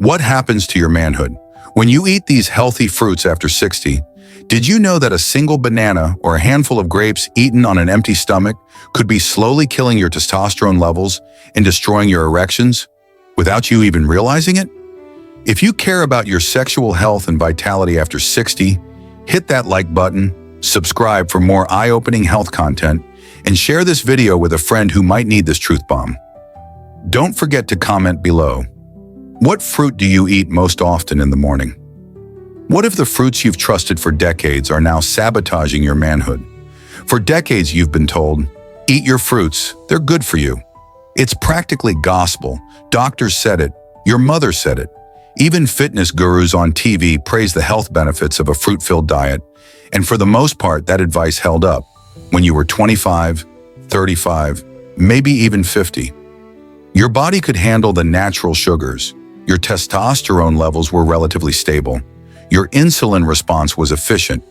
What happens to your manhood? When you eat these healthy fruits after 60, did you know that a single banana or a handful of grapes eaten on an empty stomach could be slowly killing your testosterone levels and destroying your erections without you even realizing it? If you care about your sexual health and vitality after 60, hit that like button, subscribe for more eye-opening health content, and share this video with a friend who might need this truth bomb. Don't forget to comment below. What fruit do you eat most often in the morning? What if the fruits you've trusted for decades are now sabotaging your manhood? For decades you've been told, eat your fruits, they're good for you. It's practically gospel. Doctors said it, your mother said it. Even fitness gurus on TV praise the health benefits of a fruit-filled diet, and for the most part that advice held up when you were 25, 35, maybe even 50. Your body could handle the natural sugars. Your testosterone levels were relatively stable. Your insulin response was efficient.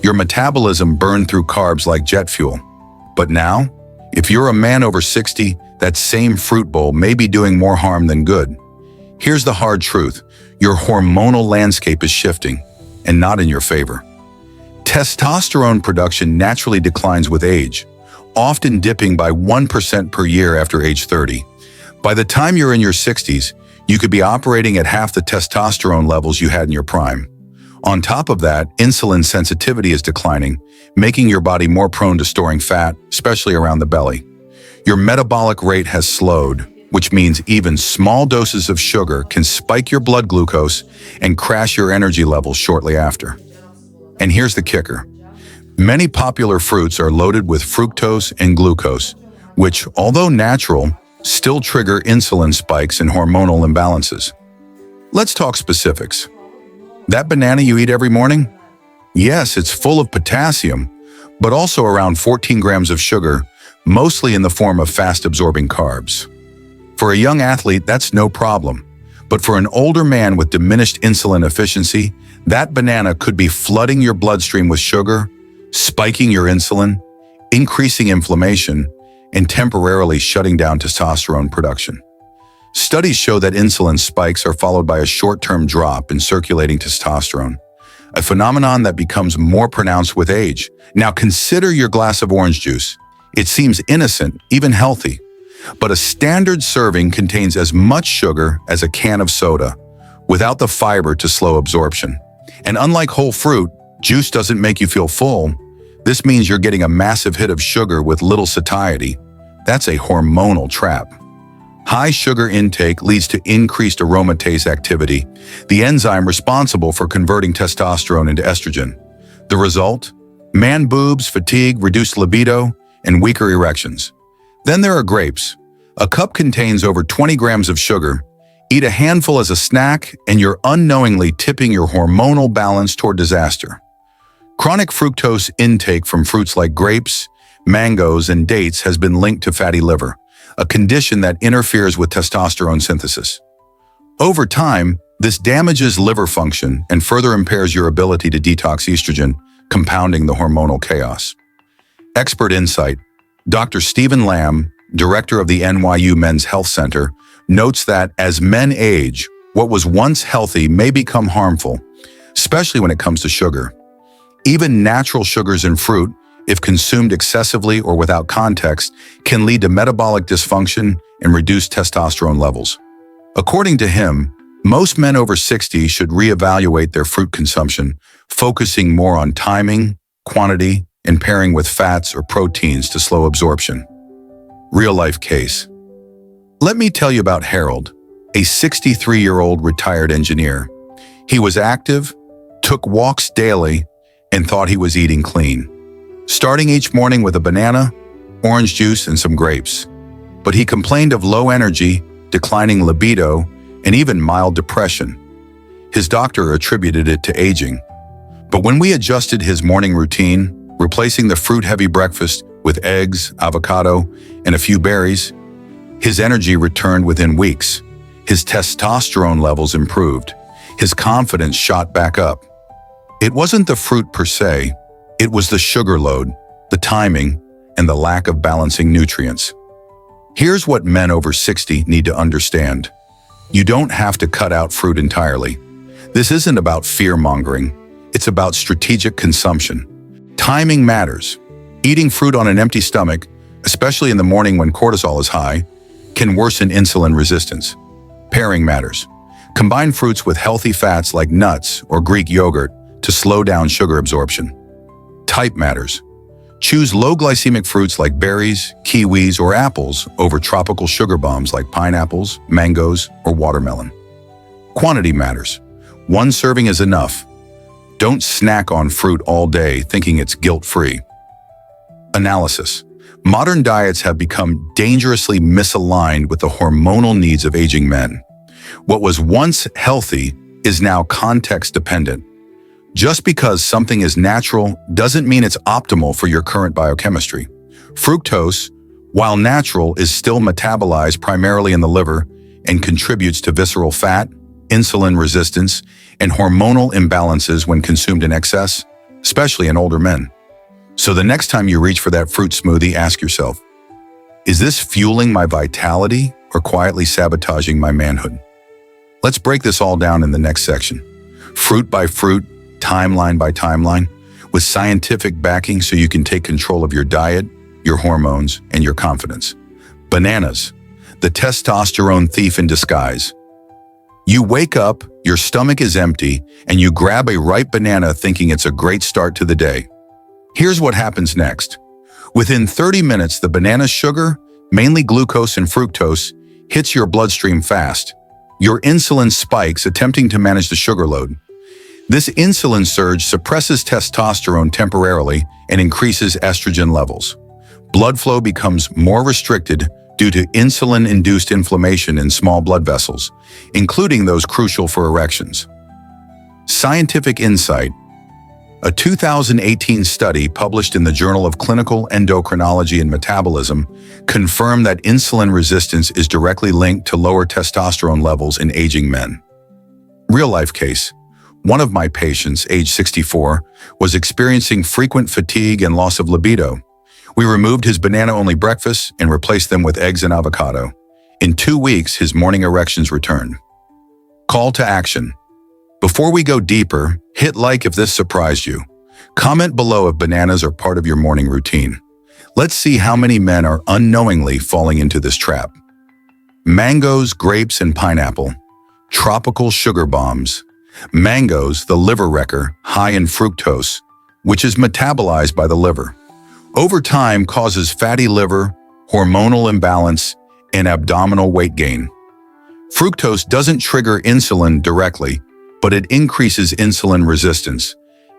Your metabolism burned through carbs like jet fuel. But now, if you're a man over 60, that same fruit bowl may be doing more harm than good. Here's the hard truth. Your hormonal landscape is shifting, and not in your favor. Testosterone production naturally declines with age, often dipping by 1% per year after age 30. By the time you're in your 60s, you could be operating at half the testosterone levels you had in your prime. On top of that, insulin sensitivity is declining, making your body more prone to storing fat, especially around the belly. Your metabolic rate has slowed, which means even small doses of sugar can spike your blood glucose and crash your energy levels shortly after. And here's the kicker. Many popular fruits are loaded with fructose and glucose, which, although natural, still trigger insulin spikes and hormonal imbalances. Let's talk specifics. That banana you eat every morning? Yes, it's full of potassium, but also around 14 grams of sugar, mostly in the form of fast-absorbing carbs. For a young athlete, that's no problem. But for an older man with diminished insulin efficiency, that banana could be flooding your bloodstream with sugar, spiking your insulin, increasing inflammation, and temporarily shutting down testosterone production. Studies show that insulin spikes are followed by a short-term drop in circulating testosterone, a phenomenon that becomes more pronounced with age. Now consider your glass of orange juice. It seems innocent, even healthy, but a standard serving contains as much sugar as a can of soda, without the fiber to slow absorption. And unlike whole fruit, juice doesn't make you feel full. This means you're getting a massive hit of sugar with little satiety. That's a hormonal trap. High sugar intake leads to increased aromatase activity, the enzyme responsible for converting testosterone into estrogen. The result? Man boobs, fatigue, reduced libido, and weaker erections. Then there are grapes. A cup contains over 20 grams of sugar. Eat a handful as a snack, and you're unknowingly tipping your hormonal balance toward disaster. Chronic fructose intake from fruits like grapes, mangoes, and dates has been linked to fatty liver, a condition that interferes with testosterone synthesis. Over time, this damages liver function and further impairs your ability to detox estrogen, compounding the hormonal chaos. Expert insight. Dr. Stephen Lamb, director of the NYU Men's Health Center, notes that as men age, what was once healthy may become harmful, especially when it comes to sugar. Even natural sugars in fruit, if consumed excessively or without context, can lead to metabolic dysfunction and reduced testosterone levels. According to him, most men over 60 should reevaluate their fruit consumption, focusing more on timing, quantity, and pairing with fats or proteins to slow absorption. Real-life case. Let me tell you about Harold, a 63-year-old retired engineer. He was active, took walks daily, and thought he was eating clean, starting each morning with a banana, orange juice, and some grapes. But he complained of low energy, declining libido, and even mild depression. His doctor attributed it to aging. But when we adjusted his morning routine, replacing the fruit-heavy breakfast with eggs, avocado, and a few berries, his energy returned within weeks. His testosterone levels improved. His confidence shot back up. It wasn't the fruit per se, it was the sugar load, the timing, and the lack of balancing nutrients. Here's what men over 60 need to understand. You don't have to cut out fruit entirely. This isn't about fear-mongering. It's about strategic consumption. Timing matters. Eating fruit on an empty stomach, especially in the morning when cortisol is high, can worsen insulin resistance. Pairing matters. Combine fruits with healthy fats like nuts or Greek yogurt to slow down sugar absorption. Type matters. Choose low glycemic fruits like berries, kiwis, or apples over tropical sugar bombs like pineapples, mangoes, or watermelon. Quantity matters. One serving is enough. Don't snack on fruit all day thinking it's guilt-free. Analysis. Modern diets have become dangerously misaligned with the hormonal needs of aging men. What was once healthy is now context-dependent. Just because something is natural doesn't mean it's optimal for your current biochemistry. Fructose, while natural, is still metabolized primarily in the liver and contributes to visceral fat, insulin resistance, and hormonal imbalances when consumed in excess, especially in older men. So the next time you reach for that fruit smoothie, ask yourself, is this fueling my vitality or quietly sabotaging my manhood? Let's break this all down in the next section. Fruit by fruit, timeline by timeline, with scientific backing so you can take control of your diet, your hormones, and your confidence. Bananas, the testosterone thief in disguise. You wake up, your stomach is empty, and you grab a ripe banana thinking it's a great start to the day. Here's what happens next. Within 30 minutes, the banana's sugar, mainly glucose and fructose, hits your bloodstream fast. Your insulin spikes, attempting to manage the sugar load. This insulin surge suppresses testosterone temporarily and increases estrogen levels. Blood flow becomes more restricted due to insulin-induced inflammation in small blood vessels, including those crucial for erections. Scientific insight. A 2018 study published in the Journal of Clinical Endocrinology and Metabolism confirmed that insulin resistance is directly linked to lower testosterone levels in aging men. Real-life case. One of my patients, age 64, was experiencing frequent fatigue and loss of libido. We removed his banana-only breakfast and replaced them with eggs and avocado. In 2 weeks, his morning erections returned. Call to action. Before we go deeper, hit like if this surprised you. Comment below if bananas are part of your morning routine. Let's see how many men are unknowingly falling into this trap. Mangoes, grapes, and pineapple. Tropical sugar bombs. Mangoes, the liver wrecker, high in fructose, which is metabolized by the liver. Over time, causes fatty liver, hormonal imbalance, and abdominal weight gain. Fructose doesn't trigger insulin directly, but it increases insulin resistance,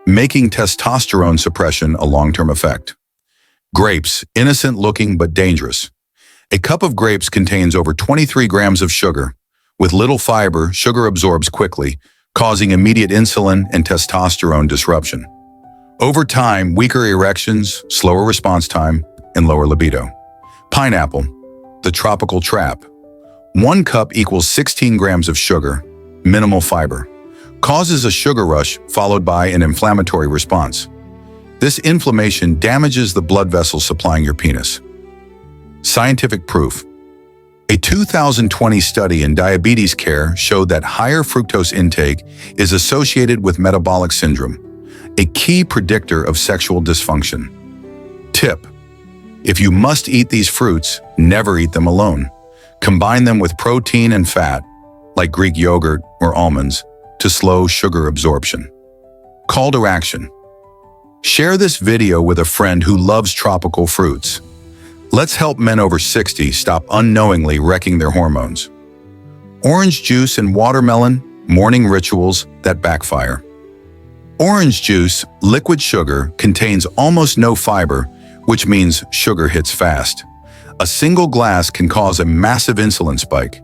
making testosterone suppression a long-term effect. Grapes, innocent-looking but dangerous. A cup of grapes contains over 23 grams of sugar. With little fiber, sugar absorbs quickly, causing immediate insulin and testosterone disruption. Over time, weaker erections, slower response time, and lower libido. Pineapple, the tropical trap. 1 cup equals 16 grams of sugar, minimal fiber. Causes a sugar rush followed by an inflammatory response. This inflammation damages the blood vessels supplying your penis. Scientific proof. A 2020 study in diabetes care showed that higher fructose intake is associated with metabolic syndrome, a key predictor of sexual dysfunction. Tip: if you must eat these fruits, never eat them alone. Combine them with protein and fat, like Greek yogurt or almonds, to slow sugar absorption. Call to action. Share this video with a friend who loves tropical fruits. Let's help men over 60 stop unknowingly wrecking their hormones. Orange juice and watermelon, morning rituals that backfire. Orange juice, liquid sugar, contains almost no fiber, which means sugar hits fast. A single glass can cause a massive insulin spike.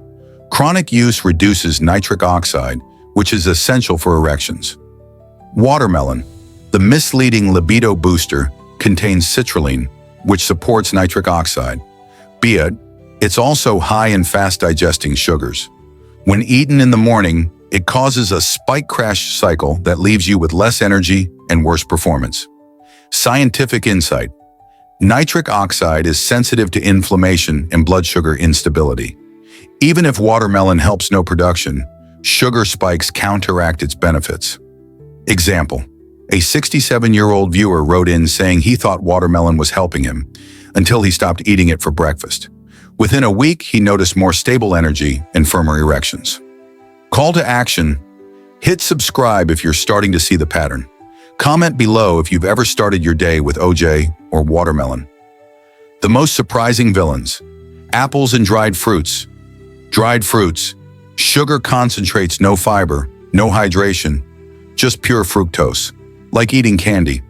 Chronic use reduces nitric oxide, which is essential for erections. Watermelon, the misleading libido booster, contains citrulline, which supports nitric oxide. It's also high in fast-digesting sugars. When eaten in the morning, it causes a spike crash cycle that leaves you with less energy and worse performance. Scientific insight. Nitric oxide is sensitive to inflammation and blood sugar instability. Even if watermelon helps no production, sugar spikes counteract its benefits. Example: a 67-year-old viewer wrote in saying he thought watermelon was helping him until he stopped eating it for breakfast. Within a week, he noticed more stable energy and firmer erections. Call to action: hit subscribe if you're starting to see the pattern. Comment below if you've ever started your day with OJ or watermelon. The most surprising villains: apples and dried fruits. Dried fruits, sugar concentrates, no fiber, no hydration, just pure fructose, like eating candy.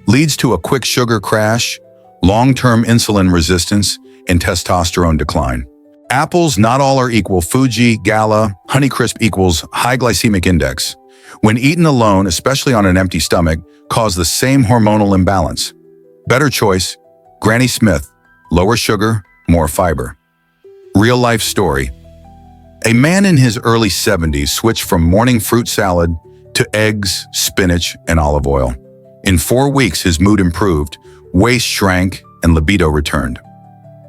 Leads to a quick sugar crash, long-term insulin resistance, and testosterone decline. Apples, not all are equal. Fuji, Gala, Honeycrisp equals high glycemic index. When eaten alone, especially on an empty stomach, cause the same hormonal imbalance. Better choice: Granny Smith, lower sugar, more fiber. Real-life story. A man in his early 70s switched from morning fruit salad to eggs, spinach, and olive oil. In 4 weeks, his mood improved, waist shrank, and libido returned.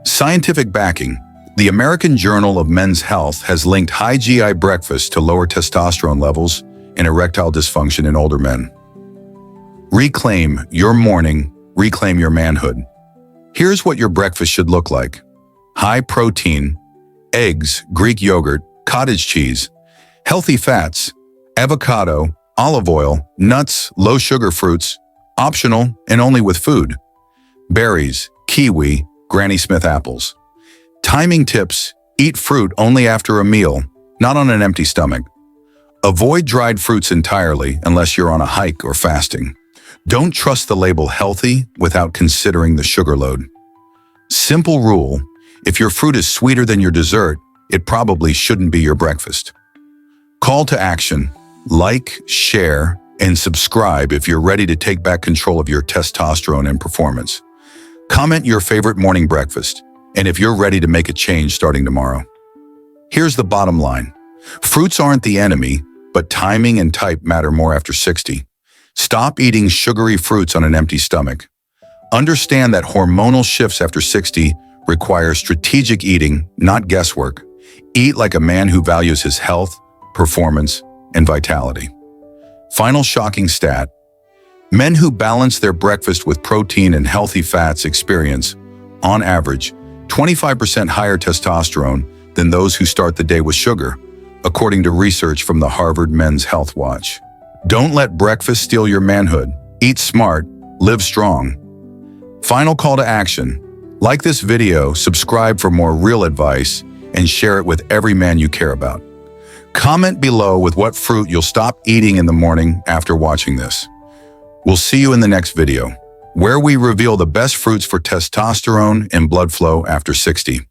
Scientific backing. The American Journal of Men's Health has linked high GI breakfast to lower testosterone levels and erectile dysfunction in older men. Reclaim your morning, reclaim your manhood. Here's what your breakfast should look like. High protein, eggs, Greek yogurt, cottage cheese, healthy fats, avocado, olive oil, nuts, low sugar fruits, optional and only with food. Berries, kiwi, Granny Smith apples. Timing tips: eat fruit only after a meal, not on an empty stomach. Avoid dried fruits entirely unless you're on a hike or fasting. Don't trust the label healthy without considering the sugar load. Simple rule: if your fruit is sweeter than your dessert, it probably shouldn't be your breakfast. Call to action: like, share, and subscribe if you're ready to take back control of your testosterone and performance. Comment your favorite morning breakfast, and if you're ready to make a change starting tomorrow. Here's the bottom line: fruits aren't the enemy, but timing and type matter more after 60. Stop eating sugary fruits on an empty stomach. Understand that hormonal shifts after 60 require strategic eating, not guesswork. Eat like a man who values his health, performance, and vitality. Final shocking stat: men who balance their breakfast with protein and healthy fats experience, on average, 25% higher testosterone than those who start the day with sugar, according to research from the Harvard Men's Health Watch. Don't let breakfast steal your manhood. Eat smart, live strong. Final call to action: like this video, subscribe for more real advice, and share it with every man you care about. Comment below with what fruit you'll stop eating in the morning after watching this. We'll see you in the next video, where we reveal the best fruits for testosterone and blood flow after 60.